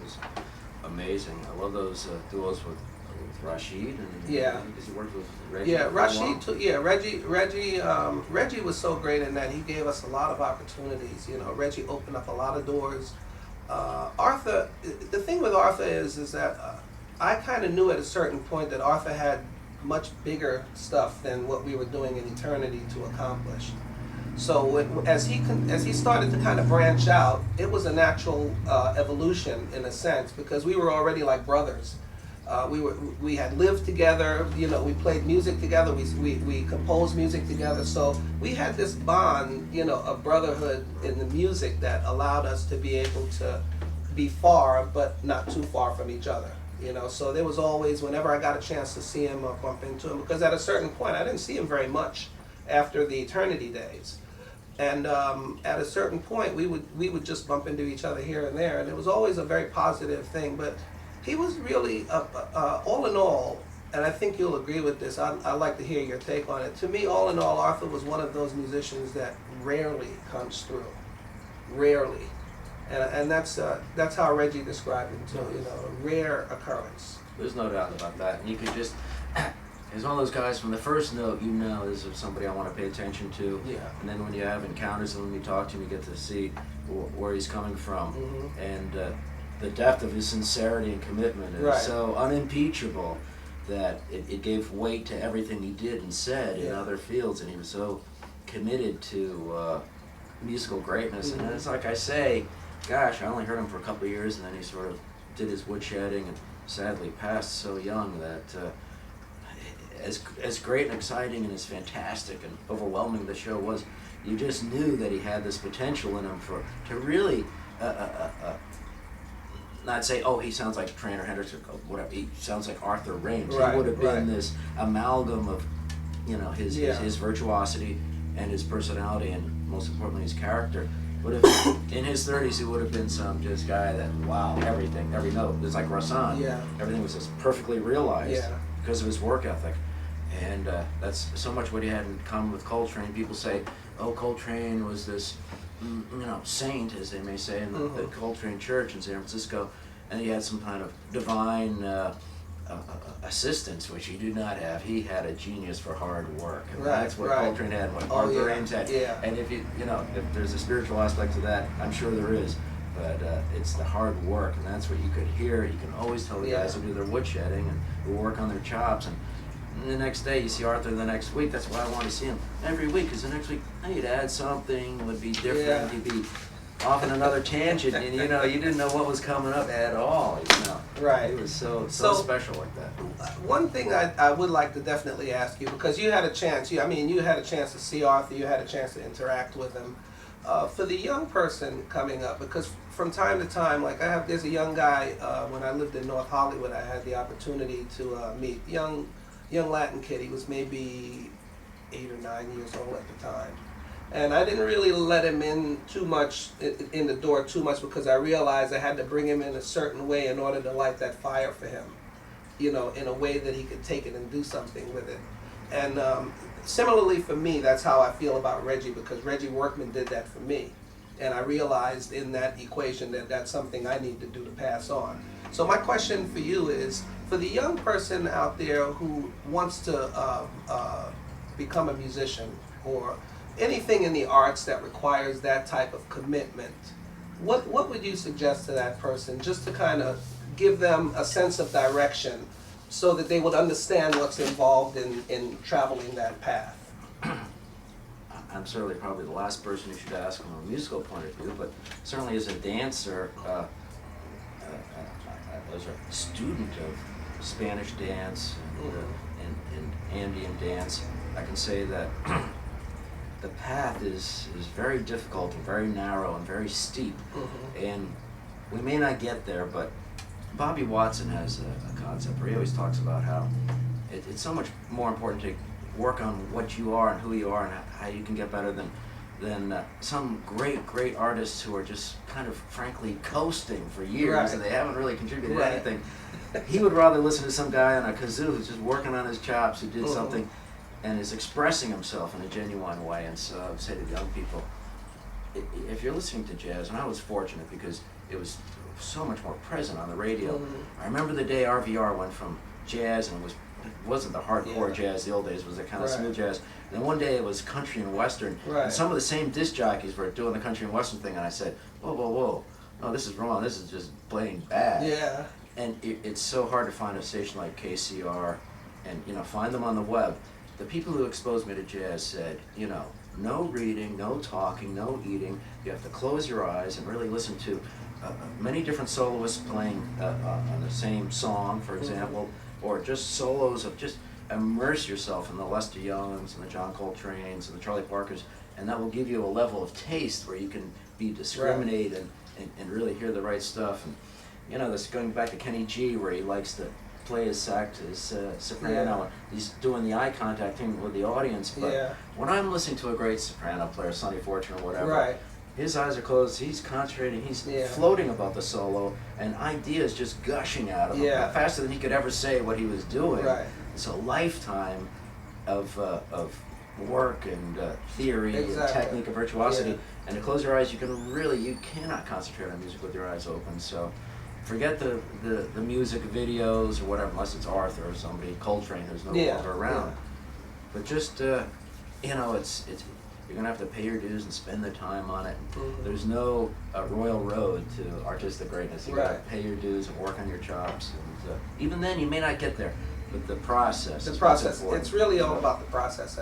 was amazing. I love those duos with Rashid, and because he worked with Reggie. Yeah, Rashid too. Yeah, Reggie was so great in that he gave us a lot of opportunities. You know, Reggie opened up a lot of doors. Arthur, the thing with Arthur is that I kind of knew at a certain point that Arthur had much bigger stuff than what we were doing in Eternity to accomplish. So as he started to kind of branch out, it was a natural evolution in a sense, because we were already like brothers. We had lived together, you know, we played music together, we composed music together, so we had this bond, you know, of brotherhood in the music that allowed us to be able to be far, but not too far from each other, you know. So there was always, whenever I got a chance to see him or bump into him, because at a certain point I didn't see him very much after the Eternity days. And at a certain point, we would just bump into each other here and there, and it was always a very positive thing. But he was really, all in all, and I think you'll agree with this. I'd like to hear your take on it. To me, all in all, Arthur was one of those musicians that rarely comes through, rarely, and that's how Reggie described him too. You know, a rare occurrence. There's no doubt about that. And you could just. He's one of those guys, from the first note, you know this is somebody I want to pay attention to. Yeah. And then when you have encounters with him, you talk to him, you get to see where he's coming from. Mm-hmm. And the depth of his sincerity and commitment is so unimpeachable that it gave weight to everything he did and said in other fields. And he was so committed to musical greatness. Mm-hmm. And it's like I say, gosh, I only heard him for a couple of years, and then he sort of did his woodshedding and sadly passed so young that... As great and exciting and as fantastic and overwhelming the show was, you just knew that he had this potential in him to really not say, oh, he sounds like Trainer Hendrix or whatever. He sounds like Arthur Rhames. Right, he would have been this amalgam of, you know, his virtuosity and his personality and most importantly his character. Would have in his 30s he would have been some just guy that every note. It's like Rasan. Yeah. Everything was just perfectly realized. Yeah. Because of his work ethic. And that's so much what he had in common with Coltrane. People say, oh, Coltrane was this, saint, as they may say, in the Coltrane Church in San Francisco, and he had some kind of divine assistance, which he did not have. He had a genius for hard work, and that's what Coltrane had, what Arthur Rhames had. Yeah. And if if there's a spiritual aspect to that, I'm sure there is. But it's the hard work, and that's what you could hear. You can always tell the guys who do their woodshedding and who work on their chops. And the next day, you see Arthur the next week. That's why I want to see him every week, because the next week, he'd add something, would be different. Yeah. He'd be off on another tangent, and you didn't know what was coming up at all. Right. It was so special like that. One thing I would like to definitely ask you, because you had a chance. You had a chance to see Arthur. You had a chance to interact with him. For the young person coming up, because from time to time, like there's a young guy, when I lived in North Hollywood, I had the opportunity to meet young Latin kid. He was maybe 8 or 9 years old at the time. And I didn't really let him in too much, in the door too much, because I realized I had to bring him in a certain way in order to light that fire for him, in a way that he could take it and do something with it. And similarly for me, that's how I feel about Reggie, because Reggie Workman did that for me. And I realized in that equation that that's something I need to do to pass on. So my question for you is, for the young person out there who wants to become a musician or anything in the arts that requires that type of commitment, what would you suggest to that person, just to kind of give them a sense of direction so that they would understand what's involved in traveling that path? I'm certainly probably the last person you should ask from a musical point of view, but certainly as a dancer, as a student of Spanish dance and Andean dance, I can say that the path is very difficult and very narrow and very steep. And we may not get there, but Bobby Watson has a concept where he always talks about how it's so much more important to work on what you are and who you are and how you can get better than some great artists who are just kind of frankly coasting for years and they haven't really contributed anything. He would rather listen to some guy on a kazoo who's just working on his chops, who did something and is expressing himself in a genuine way. And so I would say to young people, if you're listening to jazz, and I was fortunate because it was so much more present on the radio. Mm-hmm. I remember the day RVR went from jazz, and it wasn't the hardcore Yeah. jazz the old days, it was the kind of Right. smooth jazz. And then one day it was country and western, Right. and some of the same disc jockeys were doing the country and western thing, and I said, whoa, whoa, whoa, no, this is wrong, this is just plain bad. Yeah. And it's so hard to find a station like KCR, and find them on the web. The people who exposed me to jazz said, no reading, no talking, no eating. You have to close your eyes and really listen to many different soloists playing on the same song, for example, or just solos of just immerse yourself in the Lester Youngs and the John Coltrane's and the Charlie Parkers, and that will give you a level of taste where you can be discriminate and really hear the right stuff. And this going back to Kenny G, where he likes to play his soprano, and he's doing the eye contact thing with the audience. But when I'm listening to a great soprano player, Sonny Fortune or whatever, Right. his eyes are closed, he's concentrating, he's floating about the solo, and ideas just gushing out of him faster than he could ever say what he was doing. Right. It's a lifetime of work and theory and Exactly. technique and virtuosity. Yeah. And to close your eyes, you cannot concentrate on music with your eyes open. So forget the music videos or whatever, unless it's Arthur or somebody, Coltrane, who's no longer around. But just, it's you're gonna have to pay your dues and spend the time on it. Mm-hmm. There's no royal road to artistic greatness. You gotta pay your dues and work on your chops. And even then, you may not get there, but the process. The is what's process. important. It's really all about the process.